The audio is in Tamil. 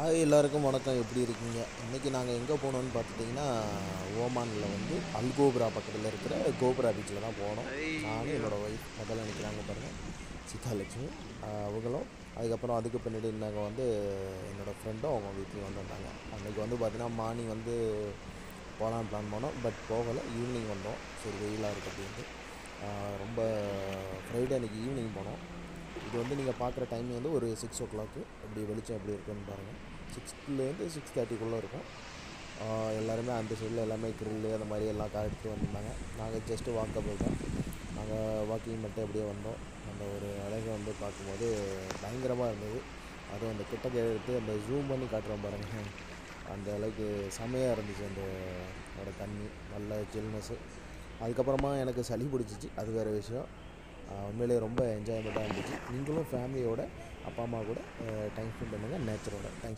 ஹாய் எல்லாருக்கும் வணக்கம். எப்படி இருக்கீங்க? இன்றைக்கி நாங்கள் எங்கே போனோம்னு பார்த்துட்டிங்கன்னா, ஓமானில் வந்து அல்கோப்ரா பக்கத்தில் இருக்கிற கோப்ரா பீச்சில் தான் போனோம். நானும் என்னோடய ஒய்ஃப் முதல்ல நிற்கிறாங்க பாருங்கள், சீதாலட்சுமி. அவங்களும் அதுக்கப்புறம் அதுக்கு பின்னாடி நாங்கள் வந்து என்னோடய ஃப்ரெண்டும் அவங்க வீட்லேயும் வந்திருந்தாங்க. அன்றைக்கி வந்து பார்த்திங்கன்னா மார்னிங் வந்து போகலான்னு பிளான் பண்ணோம். பட் போகலை, ஈவினிங் வந்தோம். சரி வெயிலாக இருக்குது அப்படின்ட்டு. ரொம்ப ஃப்ரைடே அன்றைக்கி ஈவினிங் போனோம். இது வந்து நீங்கள் பார்க்குற டைமிங் வந்து ஒரு 6 o'clock. இப்படி வெளிச்சம் எப்படி இருக்குன்னு பாருங்கள். 6லேருந்து 6:30 இருக்கும். எல்லாருமே அந்த சைடில் எல்லாமே கிரில்லு அந்த மாதிரி எல்லாம் எடுத்துகிட்டு வந்திருந்தாங்க. நாங்கள் ஜஸ்ட்டு வாக்கபிள் தான். நாங்கள் வாக்கிங் மட்டும் அப்படியே வந்தோம். அந்த ஒரு அழகை வந்து பார்க்கும்போது பயங்கரமாக இருந்தது. அதுவும் அந்த கிட்டக்க எடுத்து அந்த ஜூம் பண்ணி காட்டுறோம் பாருங்கள், அந்த அளவுக்கு செமையாக இருந்துச்சு. அந்த தண்ணி நல்ல சில்னஸ்ஸு. அதுக்கப்புறமா எனக்கு சளி பிடிச்சிச்சு, அது வேறு விஷயம். உண்மையிலேயே ரொம்ப என்ஜாய்மெண்ட்டாக இருந்துச்சு. நீங்களும் ஃபேமிலியோட அப்பா அம்மா கூட டைம் ஸ்பெண்ட் பண்ணுங்கள் நேச்சரோட. தேங்க்ஸ்.